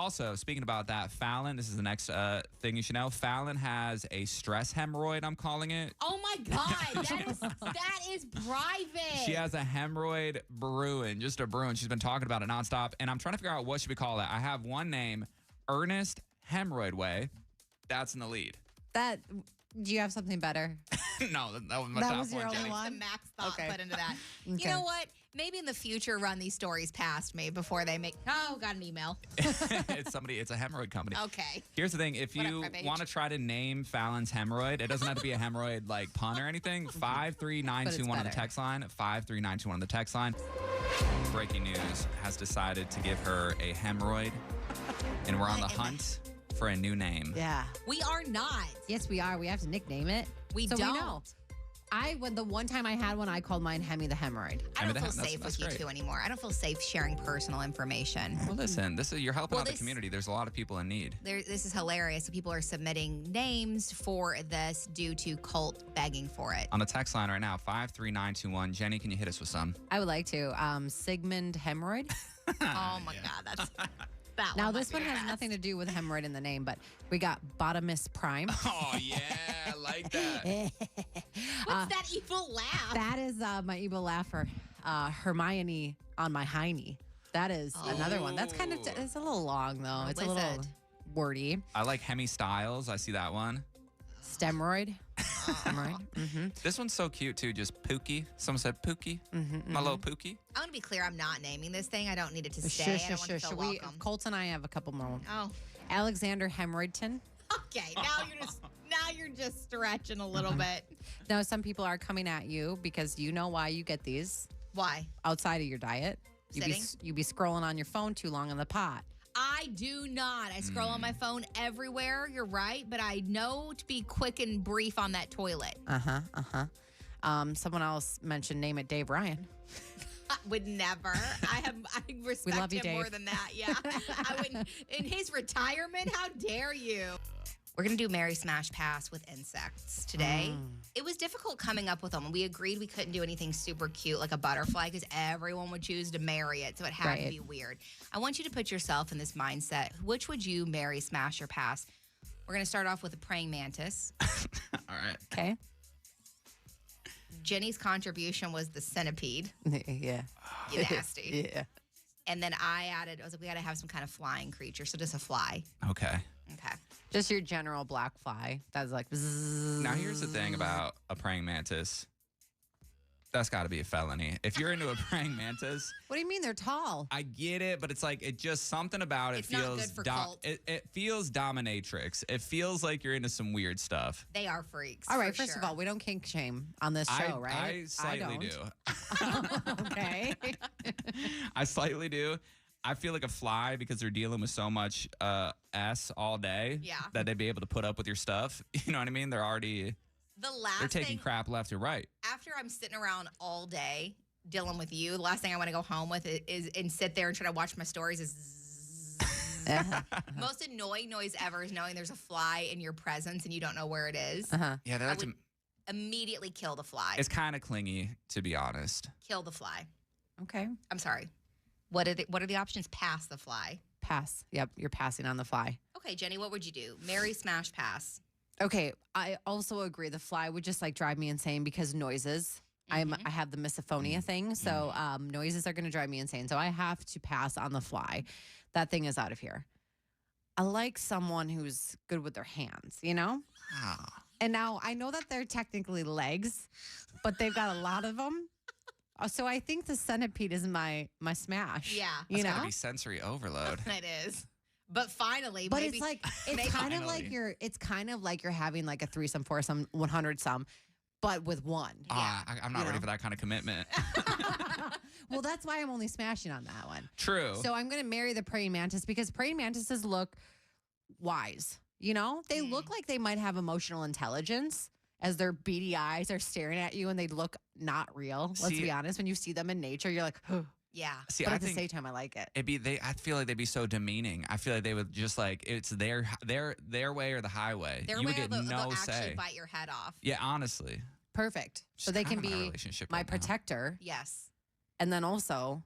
also, speaking about that, Fallon, this is the next thing you should know. Fallon has a stress hemorrhoid, I'm calling it. Oh, my God. That is private. She has a hemorrhoid brewing, just a brewing. She's been talking about it nonstop, and I'm trying to figure out what should we call it. I have one name, Ernest Hemorrhoid Way. That's in the lead. Do you have something better? No, that was my top was your one, only Jenny. one? The max thought Okay. put into that. Okay. You know what? Maybe in the future, run these stories past me before they make. Oh, got an email. It's a hemorrhoid company. Okay. Here's the thing. If What up, you Prep Age? want to try to name Fallon's hemorrhoid, it doesn't have to be a hemorrhoid like pun or anything. 53921 on the better. text line. 53921 on the text line. Breaking news has decided to give her a hemorrhoid, and we're on the hunt for a new name. Yeah. We are not. Yes, we are. We have to nickname it. We so don't. We know. When the one time I had one, I called mine Hemi the Hemorrhoid. I don't feel that's safe with you great. two anymore. I don't feel safe sharing personal information. Well, listen, you're helping Well, out the this- community. There's a lot of people in need. This is hilarious. So people are submitting names for this due to cult begging for it. On the text line right now, 53921. Jenny, can you hit us with some? I would like to. Sigmund Hemorrhoid. Oh my God, that's that. Now, one this might one be the has best. nothing to do with hemorrhoid in the name, but we got Bottomus Prime. Oh, yeah. I like that. What's that evil laugh? That is my evil laugh for Hermione on my hiney. That is another one. That's kind of, it's a little long, though. It's a little wordy. I like Hemi Styles. I see that one. Stemroid. Stemroid. Mm-hmm. This one's so cute, too. Just Pookie. Someone said Pookie. My little Pookie. I want to be clear. I'm not naming this thing. I don't need it to stay. I don't want to feel welcome. Colt and I have a couple more. Oh, Alexander Hemorrhoidton. okay. Now you're just stretching a little bit. Now, some people are coming at you because you know why you get these Why? outside of your diet. Sitting? You be scrolling on your phone too long on the pot. I do not. I scroll on my phone everywhere. You're right, but I know to be quick and brief on that toilet. Someone else mentioned name it Dave Ryan. I would never. I respect love you, him more Dave. than that. Yeah, I wouldn't. In his retirement, how dare you? We're gonna do Mary Smash Pass with insects today. It was difficult coming up with them. We agreed we couldn't do anything super cute like a butterfly because everyone would choose to marry it, so it had to be weird. I want you to put yourself in this mindset. Which would you marry, smash, or pass? We're gonna start off with a praying mantis. All right. Okay. Jenny's contribution was the centipede. Yeah. You nasty. Yeah. And then I was like, we got to have some kind of flying creature. So just a fly. Okay. Okay. Just your general black fly. That's like. Bzzz. Now, here's the thing about a praying mantis. That's got to be a felony. If you're into a praying mantis, What do you mean they're tall? I get it, but it's like it just something about it It's not feels good for cult. it feels dominatrix. It feels like you're into some weird stuff. They are freaks. All right. for First sure. of all, we don't kink shame on this show, right? I slightly don't. do. Okay. I slightly do. I feel like a fly because they're dealing with so much S all day Yeah. that they'd be able to put up with your stuff. You know what I mean? They're They're taking thing, crap left and right. after I'm sitting around all day dealing with you, the last thing I want to go home with is and sit there and try to watch my stories is most annoying noise ever is knowing there's a fly in your presence and you don't know where it is. Yeah, that's would immediately kill the fly. it's kind of clingy, to be honest. Kill the fly. Okay. I'm sorry. What are the options? Pass the fly. Pass. Yep. You're passing on the fly. Okay, Jenny, what would you do? Marry, smash, pass. Okay, I also agree. The fly would just like drive me insane because noises. I have the misophonia thing, so noises are going to drive me insane. So I have to pass on the fly. That thing is out of here. I like someone who's good with their hands, you know? And now I know that they're technically legs, but they've got a lot of them. So I think the centipede is my smash. Yeah. you It's know. gotta be sensory overload. It is. But finally, But maybe, it's like it's maybe- kind of like Finally. it's kind of like you're having like a threesome, foursome, 100 some, but with one. I'm not You ready know? for that kind of commitment. Well, that's why I'm only smashing on that one. True. So I'm going to marry the praying mantis because praying mantises look wise. You know, they look like they might have emotional intelligence as their beady eyes are staring at you and they look not real. Let's See- be honest. When you see them in nature, you're like, huh. yeah. See, But I at the think same time, I like it. I feel like they'd be so demeaning. I feel like they would just like it's their way or the highway. Their You way would get they'll no actually say. bite your head off. Yeah, honestly. Perfect. So Just they kind can of in a be relationship my right now. protector Yes. and then also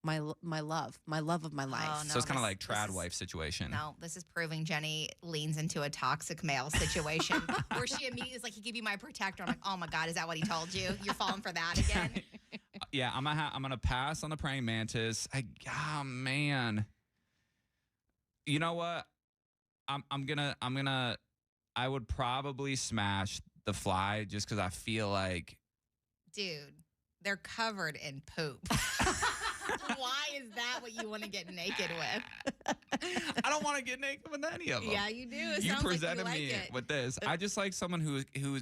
my love of my life. Oh, no, So it's kind of this- like trad this is- wife situation. No, this is proving Jenny leans into a toxic male situation where she immediately is like, he give you my protector. I'm like, oh my God, is that what he told you? You're falling for that again? Yeah, I'm gonna pass on the praying mantis. Oh man. You know what? I would probably smash the fly just because I feel like Dude, they're covered in poop. Why is that what you want to get naked with? I don't want to get naked with any of them. Yeah, you do. It You sounds presented like you me like it. with this. I just like someone who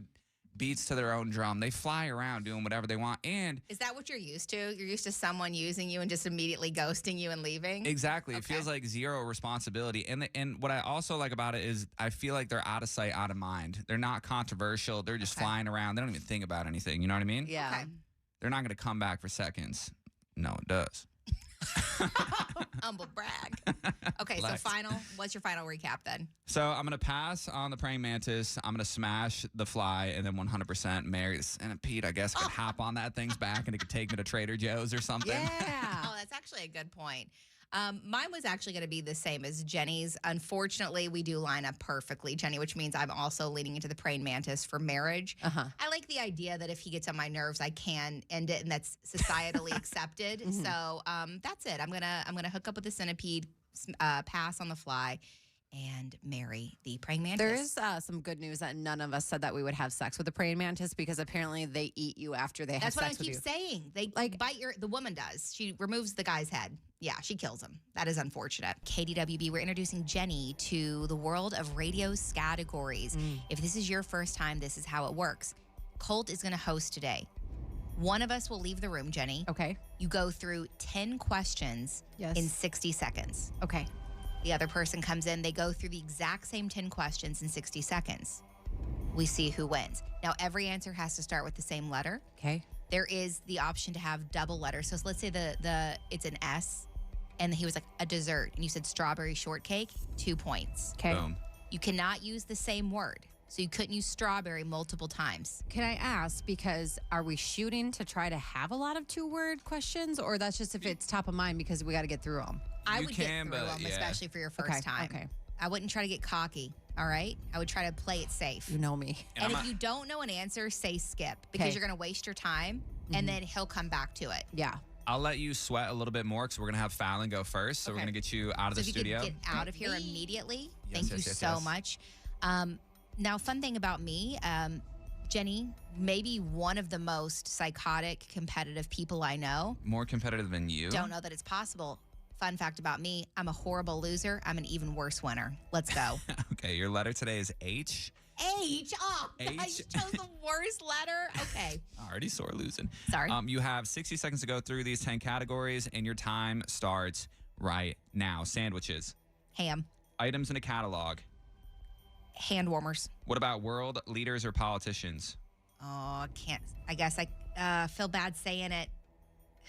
beats to their own drum. They fly around doing whatever they want. And Is that what you're used to? You're used to someone using you and just immediately ghosting you and leaving? exactly, it Okay. feels like zero responsibility. And what I also like about it is I feel like they're out of sight, out of mind. They're not controversial. They're just Okay. flying around. They don't even think about anything. You know what I mean? Yeah. Okay. They're not going to come back for seconds. No, it does. Humble brag. Okay, so Flex. what's your final recap then? So I'm gonna pass on the praying mantis. I'm gonna smash the fly, and then 100% marry the centipede. I guess could hop on that thing's back, and it could take me to Trader Joe's or something. Yeah. Oh, that's actually a good point. Mine was actually going to be the same as Jenny's. Unfortunately, we do line up perfectly, Jenny, which means I'm also leaning into the praying mantis for marriage. Uh-huh. I like the idea that if he gets on my nerves, I can end it, and that's societally accepted. Mhm. So that's it. I'm gonna hook up with the centipede, pass on the fly, and marry the praying mantis. There is some good news that none of us said that we would have sex with a praying mantis because apparently they eat you after they That's have what I sex with keep you. saying. They Like- bite the woman does. She removes the guy's head. Yeah, she kills him. That is unfortunate. KDWB, we're introducing Jenny to the world of radio scategories. If this is your first time, this is how it works. Colt is going to host today. One of us will leave the room, Jenny. Okay. You go through 10 questions Yes. in 60 seconds. Okay. The other person comes in, they go through the exact same 10 questions in 60 seconds. We see who wins. Now, every answer has to start with the same letter. Okay. There is the option to have double letters. So let's say it's an S, and he was like a dessert, and you said strawberry shortcake, 2 points. Okay. Boom. You cannot use the same word. So you couldn't use strawberry multiple times. Can I ask, because are we shooting to try to have a lot of 2-word questions, or that's just if it's top of mind because we got to get through them? I You would can, get through but them, yeah. especially for your first Okay, time. okay. I wouldn't try to get cocky, all right? I would try to play it safe. You know me. And And I'm if you don't know an answer, say skip, because Okay. you're going to waste your time, and then he'll come back to it. Yeah. I'll let you sweat a little bit more because we're gonna have Fallon go first. So we're Okay. gonna get you out of So the if you studio. could get out of here immediately, Yes, thank you yes, yes, so yes. much. Now, fun thing about me, Jenny, maybe one of the most psychotic, competitive people I know. More competitive than you. Don't know that it's possible. Fun fact about me, I'm a horrible loser. I'm an even worse winner. Let's go. Okay, your letter today is H. H. Oh, I H. chose the worst letter. Okay. Already sore losing. Sorry. You have 60 seconds to go through these 10 categories, and your time starts right now. Sandwiches, Ham. items in a catalog. Hand warmers. What about world leaders or politicians? Oh, I can't. I guess I feel bad saying it.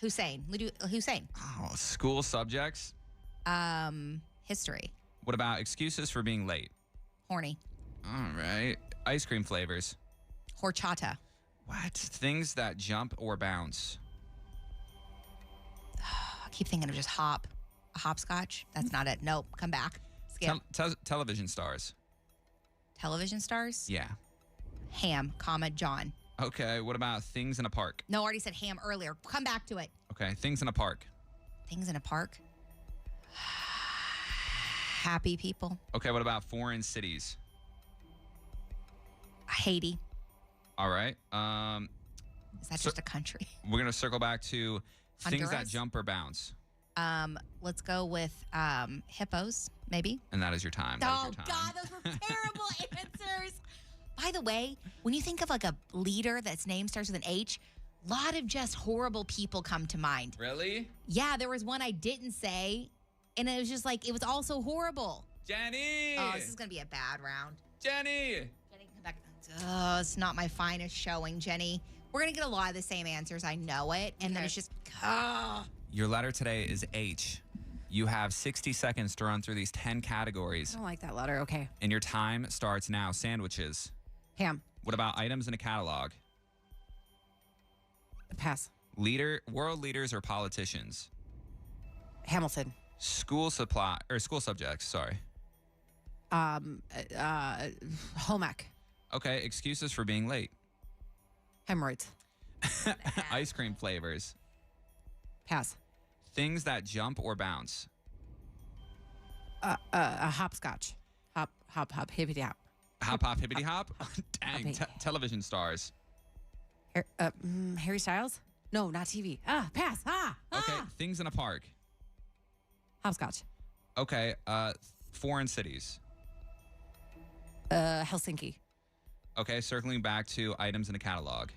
Hussein. Hussein. Oh, school subjects. History. What about excuses for being late? Horny. All right. Ice cream flavors. Horchata. What? Things that jump or bounce. I keep thinking of just hop. A hopscotch. That's not it. Nope. Come back. Skip. Television stars. Television stars. Yeah. Ham, comma, John. Okay. What about things in a park? No, I already said ham earlier. Come back to it. Okay. Things in a park. Things in a park. Happy people. Okay. What about foreign cities? Haiti. All right. Is that So- just a country? We're going to circle back to things that Honduras? jump or bounce. Let's go with hippos, maybe. And that is your time. That Oh, is your time. God, those were terrible answers. By the way, when you think of like a leader that's name starts with an H, a lot of just horrible people come to mind. Really? Yeah, there was one I didn't say, and it was just like, it was also horrible. Jenny! Oh, this is going to be a bad round. Jenny! Jenny, come back. Oh, it's not my finest showing, Jenny. We're going to get a lot of the same answers. I know it. And then Okay. it's just, oh. Your letter today is H. You have 60 seconds to run through these 10 categories, I don't like that letter. Okay. and your time starts now. Sandwiches. Ham. What about items in a catalog? Pass. World leaders or politicians? Hamilton. School subjects, sorry. Home ec. Okay, excuses for being late. Hemorrhoids. Ice cream flavors. Pass. Things that jump or bounce. Hopscotch. Hop, hippity hop. Hop, hippity hop. Dang, television stars. Harry Styles? No, not TV. Pass. Okay, things in a park. Hopscotch. Okay, foreign cities. Helsinki. Okay, circling back to items in a catalog.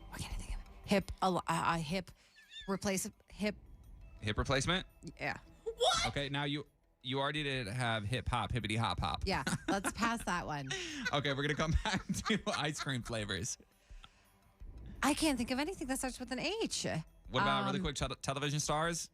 What can I think of? Hip Replacement? Yeah. What? Okay, now you already did have hip hop, hippity hop hop. Yeah, let's pass that one. Okay, we're gonna come back to ice cream flavors. I can't think of anything that starts with an H. What about really quick television stars?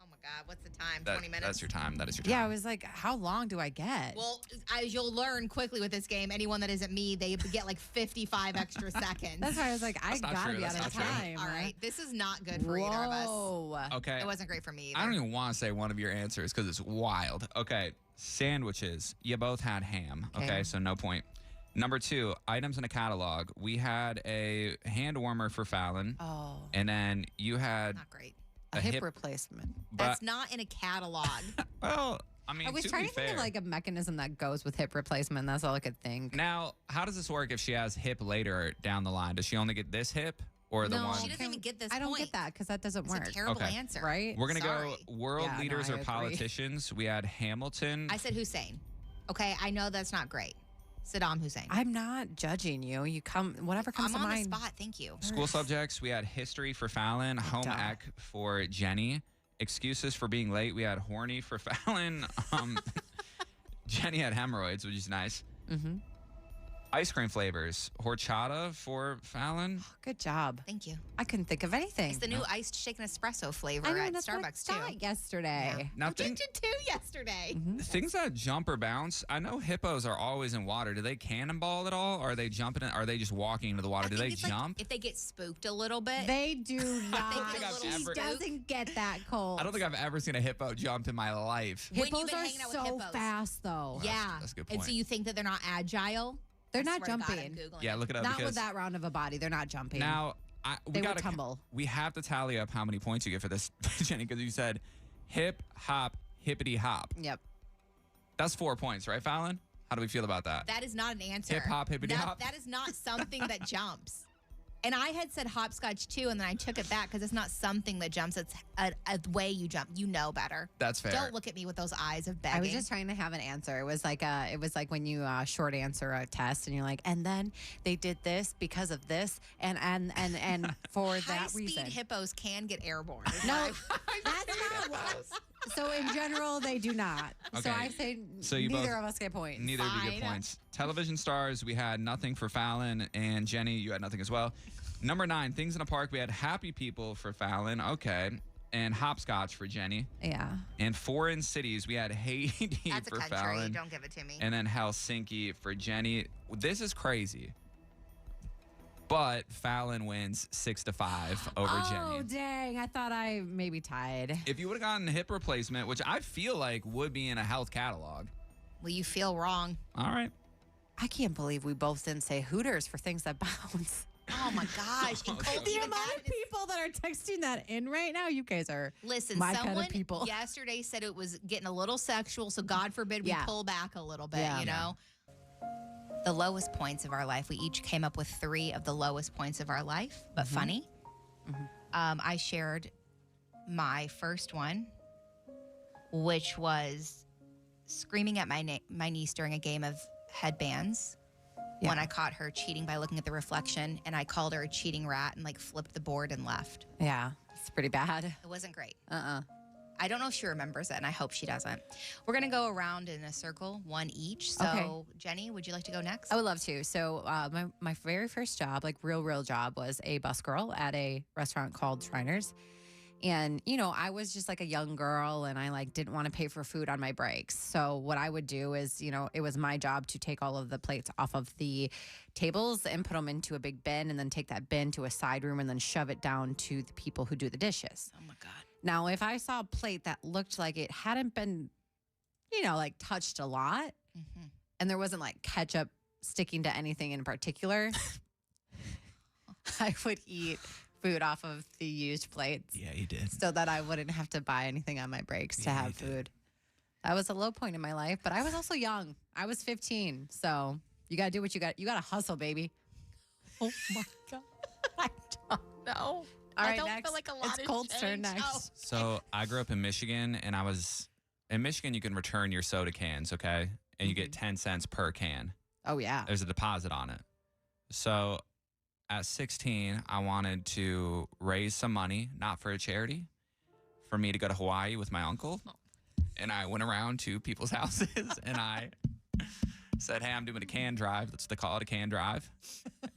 Oh my God, what's the time? 20 minutes? That's your time. That is your time. Yeah, I was like, how long do I get? Well, as you'll learn quickly with this game, anyone that isn't me, they get like 55 extra seconds. That's why I was like, I not gotta true. be out That's of not true. time. All right, this is not good for either of us. Whoa. Okay. It wasn't great for me either. I don't even want to say one of your answers because it's wild. Okay, sandwiches. You both had ham. Okay, so no point. Number 2, items in a catalog. We had a hand warmer for Fallon. Oh. And then you had Not great. A hip replacement. That's not in a catalog. Well, I mean, I was to trying be to think fair. of like a mechanism that goes with hip replacement. That's all I could think. Now, how does this work if she has hip later down the line? Does she only get this hip or the No, one? she doesn't even get this I don't point. get that because that doesn't It's work. a terrible Okay. answer. Right? We're going to go Sorry. world Yeah, no, leaders I or agree. politicians. We had Hamilton. I said Hussein. Okay, I know that's not great. Saddam Hussein. I'm not judging you. You come, whatever comes I'm to on mind. the spot. Thank you. School subjects, we had history for Fallon, home Duh. ec for Jenny, excuses for being late. We had horny for Fallon. Jenny had hemorrhoids, which is nice. Mm-hmm. Ice cream flavors, horchata for Fallon. Good job. Thank you. I couldn't think of anything. It's the new iced shaken espresso flavor I know, at that's what I Starbucks too. thought yesterday. Now, We did two yesterday. things that jump or bounce. I know hippos are always in water. Do they cannonball at all? Or are they jumping? Are they just walking into the water? I Do think they it's like jump? if they get spooked a little bit. They do not. get a little She spooked. doesn't get that cold. I don't think I've ever seen a hippo jump in my life. When you've Hippos been are hanging out with so hippos. fast, though. yeah. that's a good And point. so you think that they're not agile? They're I not swear to God, I'm jumping. Googling Yeah, it. look it up Not because with that round of a body. They're not jumping. now They would gotta tumble. We have to tally up how many points you get for this, Jenny, because you said hip hop hippity hop. Yep. That's 4 points, right, Fallon? How do we feel about that? That is not an answer. Hip hop, hippity hop? That is not something that jumps. And I had said hopscotch too, and then I took it back because it's not something that jumps. It's a way you jump. You know better. That's fair. Don't look at me with those eyes of begging. I was just trying to have an answer. It was like when you short answer a test and you're like, and then they did this because of this and for that High-speed reason. hippos can get airborne. No, that's not what. So in general, they do not. So Okay. I say So you neither both- of us get points. Neither of you get Fine. points. Television stars, we had nothing for Fallon, and Jenny, you had nothing as well. Number 9, things in a park, we had happy people for Fallon, okay, and hopscotch for Jenny. Yeah. And foreign cities, we had Haiti That's a for country. Fallon, Don't give it to me. and then Helsinki for Jenny. This is crazy, but Fallon wins 6-5 over Oh Jenny. dang! I thought I maybe tied. If you would have gotten hip replacement, which I feel like would be in a health catalog. Well, you feel wrong. All right. I can't believe we both didn't say Hooters for things that bounce. Oh my gosh. And Cole The even amount had of it. people that are texting that in right now, you guys are Listen, my kind someone of people. yesterday said it was getting a little sexual, so God forbid we Yeah. pull back a little bit, Yeah. you know? The lowest points of our life. We each came up with 3 of the lowest points of our life, but funny. I shared my first one, which was screaming at my niece during a game of headbands. Yeah. When I caught her cheating by looking at the reflection, and I called her a cheating rat and like flipped the board and left. Yeah, it's pretty bad. It wasn't great. Uh-uh. I don't know if she remembers it, and I hope she doesn't. We're going to go around in a circle, one each. So, Okay. Jenny, would you like to go next? I would love to. So my very first job, like real job, was a bus girl at a restaurant called Shriners. And, you know, I was just like a young girl and I like didn't want to pay for food on my breaks. So what I would do is, you know, it was my job to take all of the plates off of the tables and put them into a big bin and then take that bin to a side room and then shove it down to the people who do the dishes. Oh, my God. Now, if I saw a plate that looked like it hadn't been, like touched a lot, and there wasn't like ketchup sticking to anything in particular, I would eat food off of the used plates. Yeah, you did. So that I wouldn't have to buy anything on my breaks to have food. That was a low point in my life, but I was also young. I was 15. So you got to do what you got. You got to hustle, baby. Oh my God. I don't know. All right, I don't next. feel like a lot It's Colt's turn changed. next. So I grew up in Michigan, and in Michigan, you can return your soda cans, okay? And you get 10 cents per can. Oh, yeah. There's a deposit on it. So at 16, I wanted to raise some money, not for a charity, for me to go to Hawaii with my uncle. And I went around to people's houses and I said, hey, I'm doing a can drive. That's what they call it, a can drive.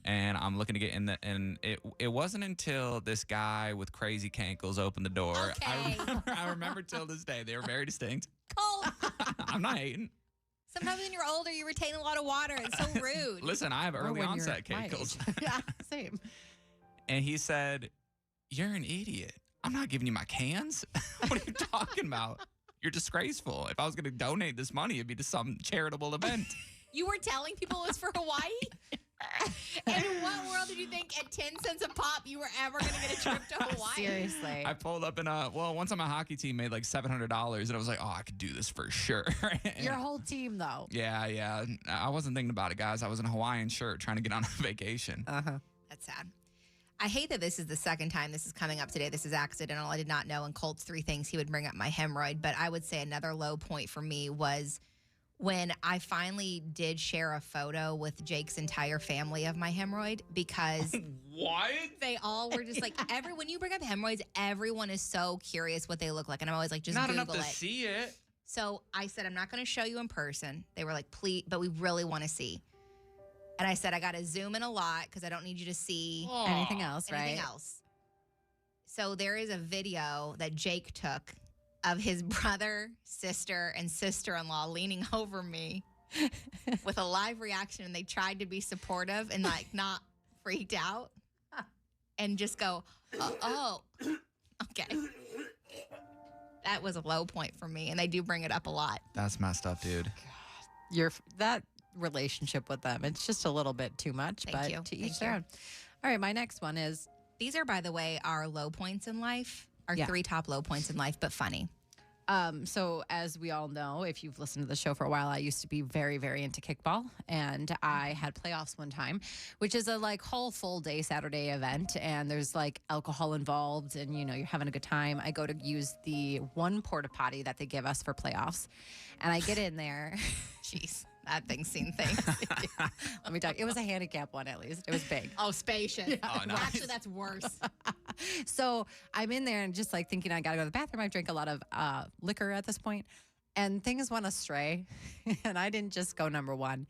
And I'm looking to get in and it wasn't until this guy with crazy cankles opened the door. Okay. I remember till this day. They were very distinct. Colt. I'm not hating. Sometimes when you're older, you retain a lot of water. It's so rude. Listen, I have Or early when onset you're my cankles. age. Yeah, same. And he said, you're an idiot. I'm not giving you my cans. What are you talking about? You're disgraceful. If I was going to donate this money, it'd be to some charitable event. You were telling people it was for Hawaii? And in what world did you think at 10 cents a pop you were ever going to get a trip to Hawaii? Seriously. I pulled up in once on my hockey team made like $700 and I was like, oh, I could do this for sure. Your whole team, though. Yeah. I wasn't thinking about it, guys. I was in a Hawaiian shirt trying to get on a vacation. That's sad. I hate that this is the second time this is coming up today. This is accidental. I did not know in Colt's 3 things he would bring up my hemorrhoid. But I would say another low point for me was when I finally did share a photo with Jake's entire family of my hemorrhoid because What? they all were just like, when you bring up hemorrhoids, everyone is so curious what they look like. And I'm always like, just Not Google enough to it. see it. So I said, I'm not going to show you in person. They were like, please, but we really want to see. And I said, I got to zoom in a lot because I don't need you to see Anything else, right? anything else. So there is a video that Jake took of his brother, sister, and sister-in-law leaning over me with a live reaction. And they tried to be supportive and like not freaked out and just go, oh, okay. That was a low point for me. And they do bring it up a lot. That's messed up, dude. That relationship with them, it's just a little bit too much. Thank you. To each Thank their you. own. All right, my next one is These are, by the way, our low points in life, our Yeah. 3 top low points in life, but funny. So as we all know, if you've listened to the show for a while, I used to be very, very into kickball, and I had playoffs one time, which is a like whole full day Saturday event, and there's like alcohol involved, and you're having a good time. I go to use the one porta potty that they give us for playoffs, and I get in there. Jeez, that thing's seen things. Let me tell you, it was a handicap one at least. It was big. Oh, spacious. Oh, nice. Actually, that's worse. So I'm in there and just like thinking I got to go to the bathroom. I drank a lot of liquor at this point, and things went astray. And I didn't just go number one.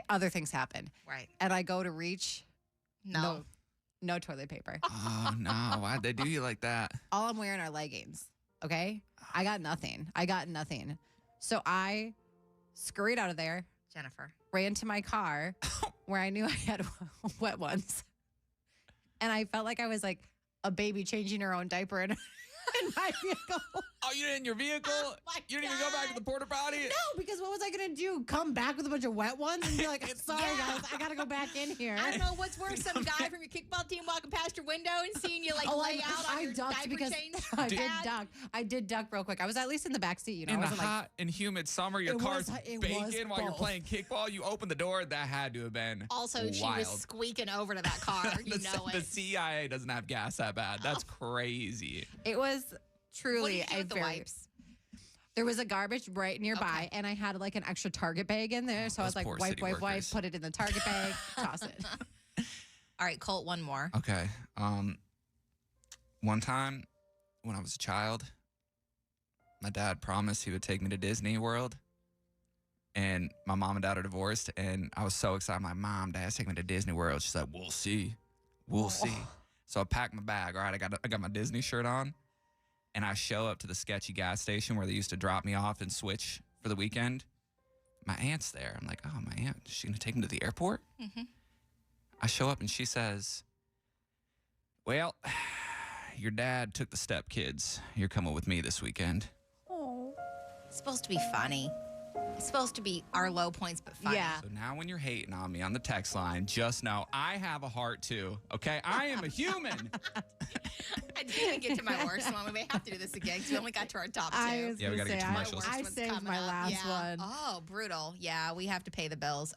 Other things happened. Right. And I go to reach. No. No toilet paper. Oh, no. Why'd they do you like that? All I'm wearing are leggings. Okay. I got nothing. So I scurried out of there, Jennifer. ran to my car where I knew I had wet ones. And I felt like I was like a baby changing her own diaper in my vehicle. Oh, you didn't in your vehicle? Oh, my You didn't even go back to the porta potty? No, because what was I going to do? Come back with a bunch of wet ones and be like, sorry, guys, I got to go back in here. I don't know what's worse, some guy from your kickball team walking past your window and seeing you like lay out on your ducked diaper because change I did pad. duck. I did duck real quick. I was at least in the back seat. I In the wasn't hot and humid summer, your It car's was- it was baking while you're both. playing kickball. You open the door. That had to have been Also, she wild. was squeaking over to that car. You know The it. CIA doesn't have gas that bad. That's crazy. It was What truly did you do a with the very. wipes? There was a garbage right nearby, Okay. and I had like an extra Target bag in there. So I was those like, poor wipe, city wipe, workers. put it in the Target bag, toss it. All right, Colt, one more. Okay. One time when I was a child, my dad promised he would take me to Disney World. And my mom and dad are divorced. And I was so excited. I'm like, Mom, Dad's taking me to Disney World. She's like, we'll see. We'll see. So I packed my bag. All right, I got my Disney shirt on. And I show up to the sketchy gas station where they used to drop me off and switch for the weekend. My aunt's there. I'm like, oh, my aunt, is she going to take me to the airport? Mm-hmm. I show up and she says, well, your dad took the step kids. You're coming with me this weekend. It's supposed to be funny. It's supposed to be our low points, but funny. Yeah. So now when you're hating on me on the text line, just know I have a heart too, okay? I am a human. I didn't even get to my worst one. We may have to do this again because we only got to our top two. Yeah, we got to get to commercials. I saved my last one. Oh, brutal. Yeah, we have to pay the bills.